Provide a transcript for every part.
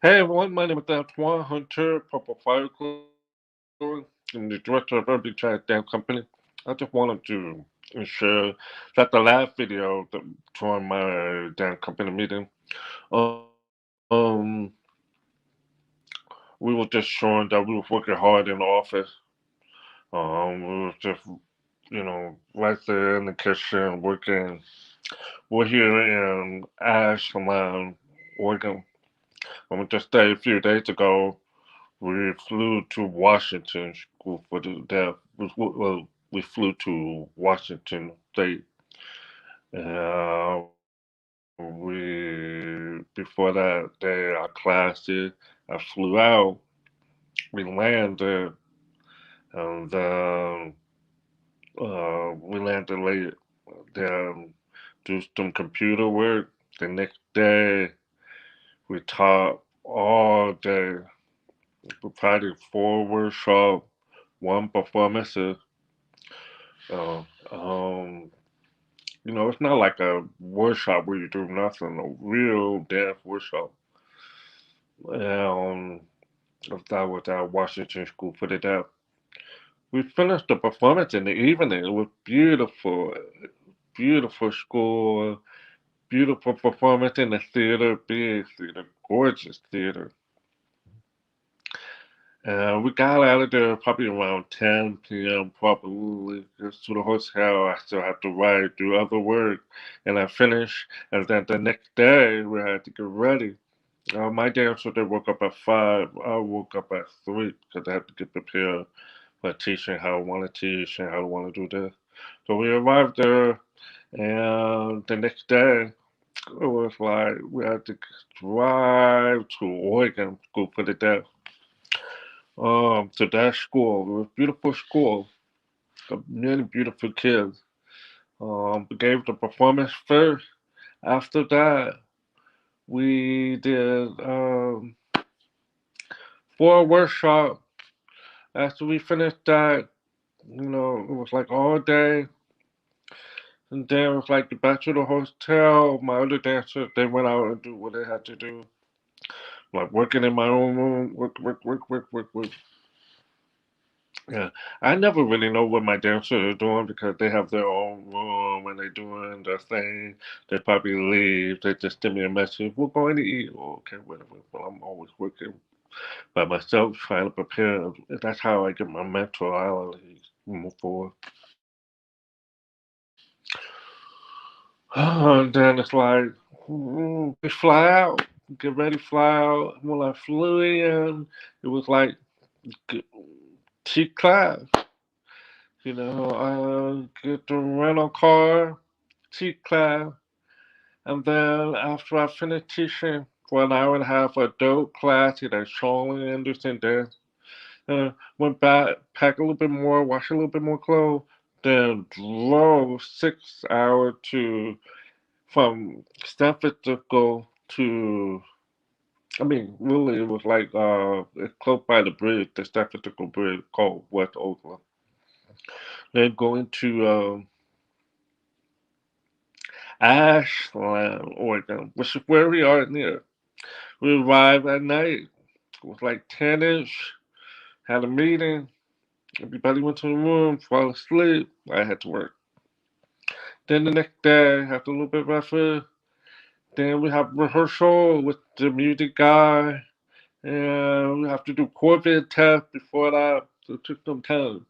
Hey everyone, my name is Antoine Hunter, Purple Fire Club. I'm the director of Urban Track Dance Company. I just wanted to ensure that the last video during my dance company meeting, um, we were just showing that we were working hard in the office. We were just, right there in the kitchen working. We're here in Ashland, Oregon. Just a few days ago, we flew to Washington School for the that well, we flew to Washington State. We before that day, our classes. I flew out. We landed, and we landed late. Then do some computer work. The next day, we taught all day. We practiced 4 workshops, one performances. Uh, um, it's not like a workshop where you do nothing. A real dance workshop. Um, that was at Washington School for the Deaf. We finished the performance in the evening. It was beautiful, beautiful school, beautiful performance in the theater, big theater, gorgeous theater. We got out of there probably around 10 p.m. Probably just to the hotel. I still have to write, do other work, and I finished. And then the next day we had to get ready. My dancer they woke up at 5. I woke up at 3 because I had to get prepared for teaching how I want to teach and how I want to do this. So we arrived there, and the next day it was like we had to drive to Oregon School for the Deaf. To that school. It was a beautiful school. Many beautiful kids. We gave the performance first. After that, we did 4 workshops. After we finished that, it was like all day. And then it was like back to the hotel. My other dancers, they went out and do what they had to do. Like working in my own room, work. Yeah, I never really know what my dancers are doing because they have their own room and they're doing their thing. They probably leave. They just send me a message. We're going to eat. Oh, okay, whatever. Well, I'm always working by myself, trying to prepare. That's how I get my mental reality move forward. And then it's like, we fly out, get ready, fly out. When I flew in, it was like cheap class. Get the rental car, cheap class, and then after I finished teaching for an hour and a half adult class, Charlie Anderson did, went back, pack a little bit more, wash a little bit more clothes, then drove 6 hours from San Francisco to, I mean, really, it was like, it's close by the bridge, the San Francisco Bridge called West Oakland. Then going to, Ashland, Oregon, which is where we are near. We arrived at night. It was like 10-ish. Had a meeting. Everybody went to the room, fall asleep. I had to work. Then the next day, after a little bit of effort, then we have rehearsal with the music guy. And we have to do COVID test before that. So it took some time.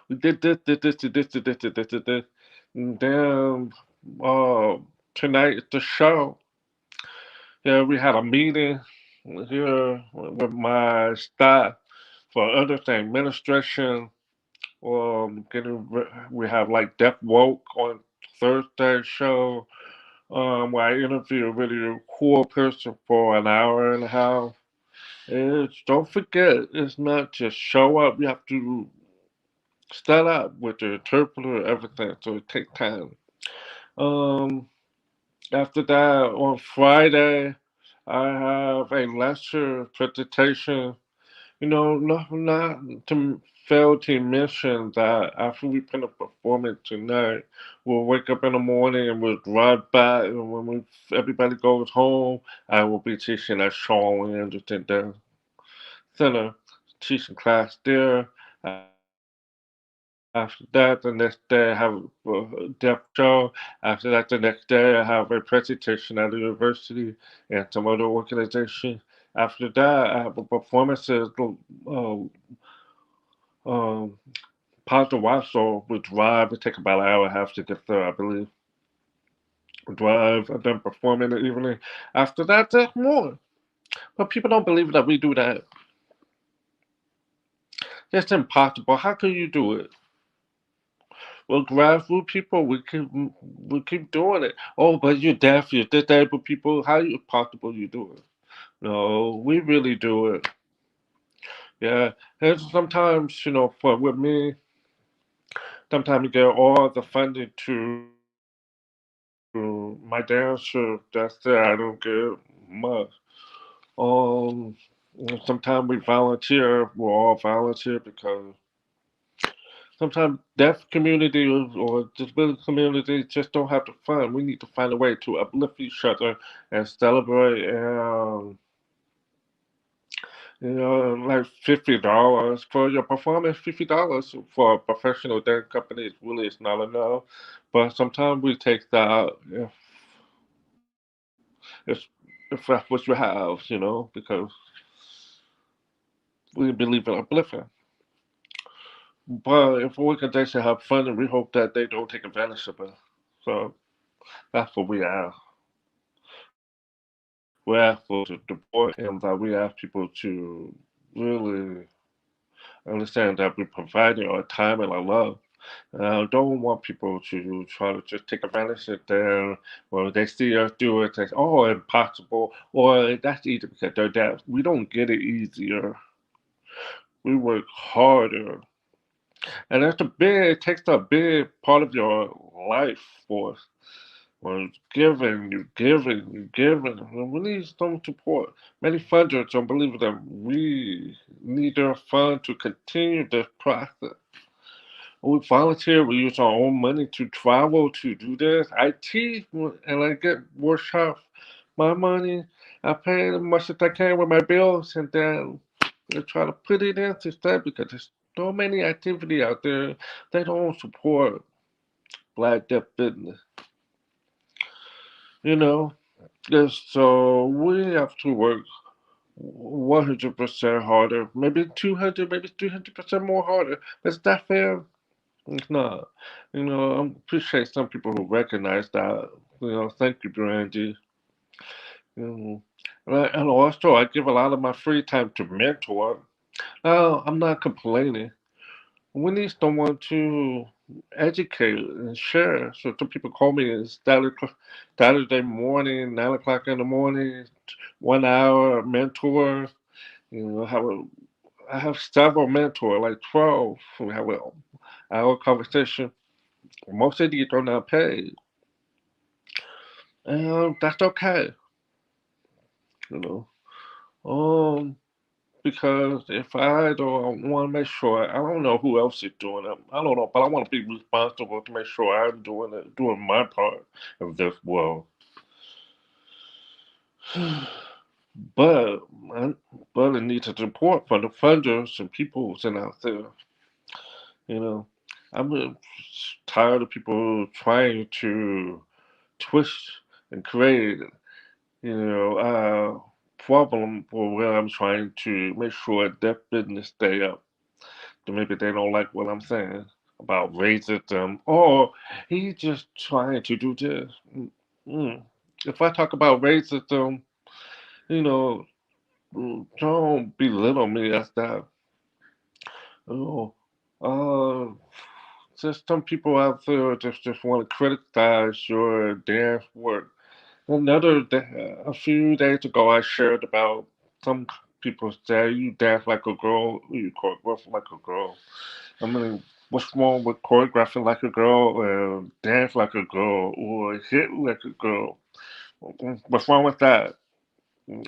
We did this. And then tonight is the show. Yeah, we had a meeting here with my staff for other things, administration. We have like Deaf Woke on Thursday show. Where I interview a really cool person for an hour and a half. Don't forget, it's not just show up. You have to set up with the interpreter, everything. So it takes time. Um, After that, on Friday, I have a lecture presentation. Not to failed to mention that after we finish performing tonight, we'll wake up in the morning and we'll drive back. And when everybody goes home, I will be teaching at Shawn Anderson Center, teaching class there. After that, the next day I have a deaf show. After that, the next day I have a presentation at the university and some other organization. After that, I have a performance at um, Pasta Wasso with Drive. It takes about an hour and a half to get there, I believe. Drive and then perform in the evening. After that, there's more. But people don't believe that we do that. It's impossible. How can you do it? Well, grassroots people, we keep doing it. Oh, but you're deaf, you're disabled people. How is it possible you do it? No, we really do it. Yeah, and sometimes for with me, sometimes you get all the funding to my dancer. That's it. I don't get much. Um, sometimes we volunteer. We're all volunteer because sometimes deaf community or disability community just don't have the fun. We need to find a way to uplift each other and celebrate. And like $50 for your performance. $50 for a professional dance company is really is not enough. But sometimes we take that if if that's what you have, because we believe in uplifting. But if organizations have fun, and we hope that they don't take advantage of it. So that's what we ask. We ask for to support and that we ask people to really understand that we're providing our time and our love. I don't want people to try to just take advantage of them. Well, they see us do it, they say, "Oh, impossible," or "That's easy because they're deaf." We don't get it easier. We work harder, and it takes a big part of your life force. Well, you're giving. And we need some support. Many funders don't believe that we need their fund to continue this process. We volunteer. We use our own money to travel to do this. I teach and I get workshops. My money, I pay as much as I can with my bills, and then I try to put it in instead because there's so many activity out there that don't support Black deaf business. You know, yes, so we have to work 100% harder, maybe 200, maybe 300% more harder. Is that fair? It's not. I appreciate some people who recognize that. Thank you, Brandy. You and also, I give a lot of my free time to mentor. Now, I'm not complaining. We need someone to educate and share. So some people call me Saturday morning, 9 o'clock in the morning, 1 hour mentor. I have several mentors, like 12. We have an hour conversation. Most of these are not paid. And that's okay, you know. Um, because if I don't want to make sure, I don't know who else is doing it. I don't know, but I want to be responsible to make sure I'm doing it, doing my part of this world. But I, but it needs support from the funders and people sitting out there. You know, I'm tired of people trying to twist and create, problem for where I'm trying to make sure that business stay up. So maybe they don't like what I'm saying about racism, or he's just trying to do this. Mm. If I talk about racism, you know, don't belittle me as that. Oh, uh, just some people out there just want to criticize your dance work. A few days ago, I shared about some people say you dance like a girl, you choreograph like a girl. I mean, what's wrong with choreographing like a girl and dance like a girl or hit like a girl? What's wrong with that? And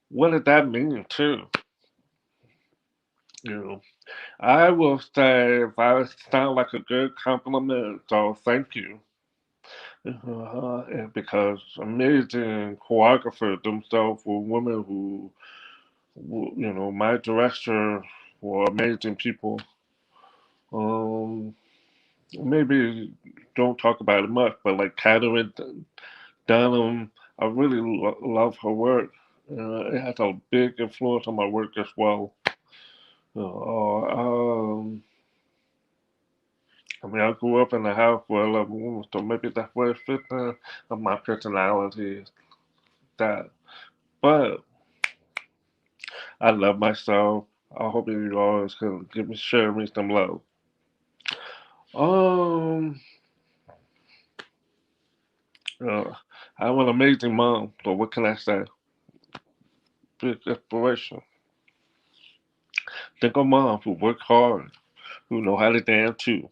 what did that mean too? You know, I will say if I sound like a good compliment, so thank you. And because amazing choreographers themselves were women who, my director were amazing people. Um, Maybe don't talk about it much, but like Catherine Dunham, I really love her work. It has a big influence on my work as well. Um, I mean, I grew up in a house where I love women, so maybe that's where it fits in of my personality. That, but I love myself. I hope you always can share me some love. Um, uh, I'm an amazing mom, so what can I say? Big inspiration. Think of moms who work hard, who know how to dance too.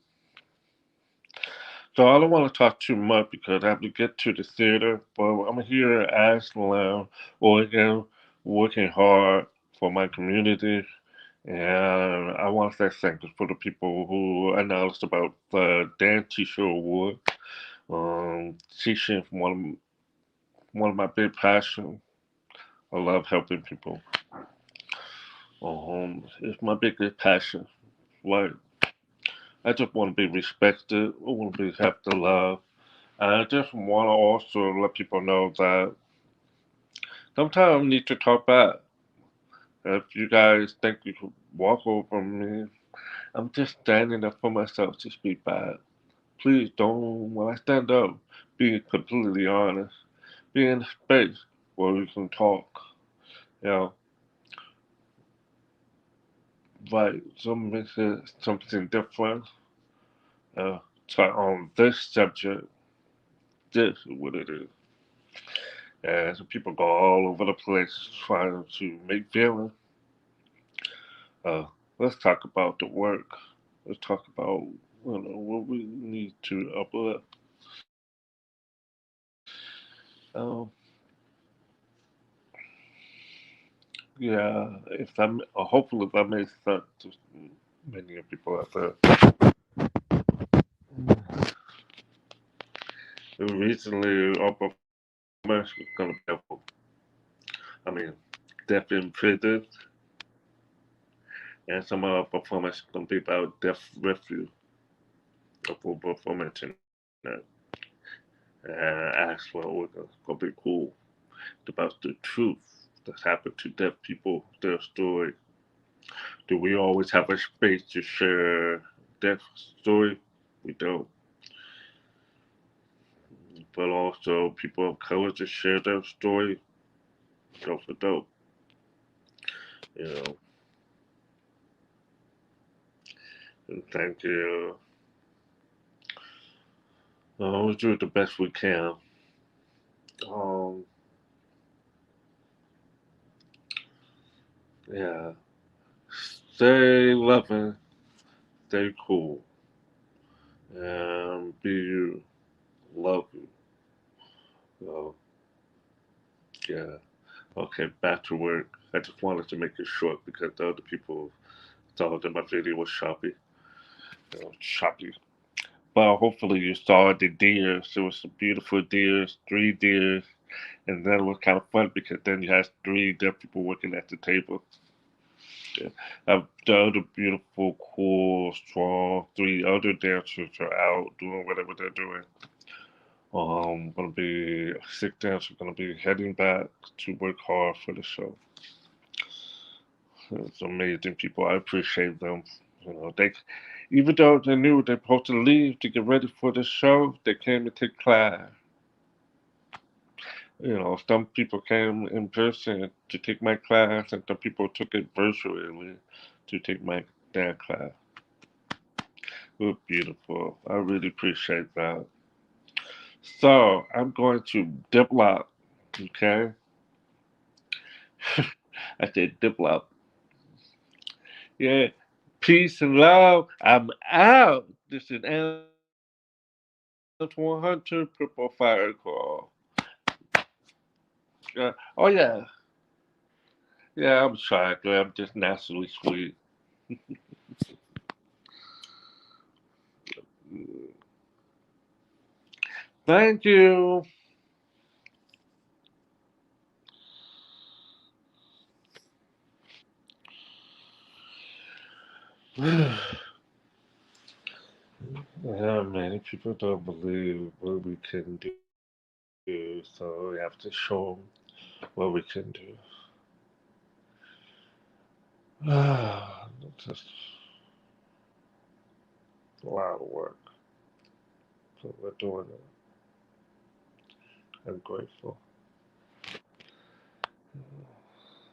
So I don't want to talk too much because I have to get to the theater, but I'm here at Ashland, Oregon, working hard for my community. And I want to say thank you for the people who announced about the Dance Teacher Award. Teaching is one of my big passions. I love helping people. It's my biggest passion. Like, I just want to be respected. I want to be have the love. And I just want to also let people know that sometimes I need to talk back. If you guys think you could walk over me, I'm just standing up for myself to speak back. Please don't, when I stand up, be completely honest. Be in a space where we can talk. You know, like something different. Uh, so on this subject, this is what it is. And so people go all over the place trying to make feelings. Uh, let's talk about the work. Let's talk about what we need to uplift. Um, yeah, if that hopefully that makes sense to many of people out there. Recently, our performance was gonna be helpful. I mean, deaf in prison, and some of our performance is gonna be about deaf refuge. A full performance in that. Ask well, it's gonna be cool about the truth that happened to deaf people, their story. Do we always have a space to share deaf story? We don't. But also, people of color to share their story. Dope for dope. You know. And thank you. We'll do the best we can. Um, yeah. Stay loving, stay cool, and be you. Love you. So, yeah. Okay, back to work. I just wanted to make it short because the other people thought that my video was choppy. Choppy. But hopefully you saw the deers. There was some beautiful deers, 3 deers, and that was kind of fun because then you had 3 deaf people working at the table. Yeah. The other beautiful, cool, strong 3 other dancers are out doing whatever they're doing. Gonna be 6 dancers gonna be heading back to work hard for the show. It's amazing people. I appreciate them. They even though they knew they're supposed to leave to get ready for the show, they came to take class. Some people came in person to take my class, and some people took it virtually to take my dance class. It was beautiful. I really appreciate that. So I'm going to diplock. Okay, I said diplock. Yeah, peace and love. I'm out. This is Antoine Hunter, Purple Fire Call. Oh yeah, yeah. I'm chocolate. I'm just naturally sweet. Thank you. Many people don't believe what we can do, so we have to show them what we can do. It's just a lot of work, so we're doing it. I'm grateful.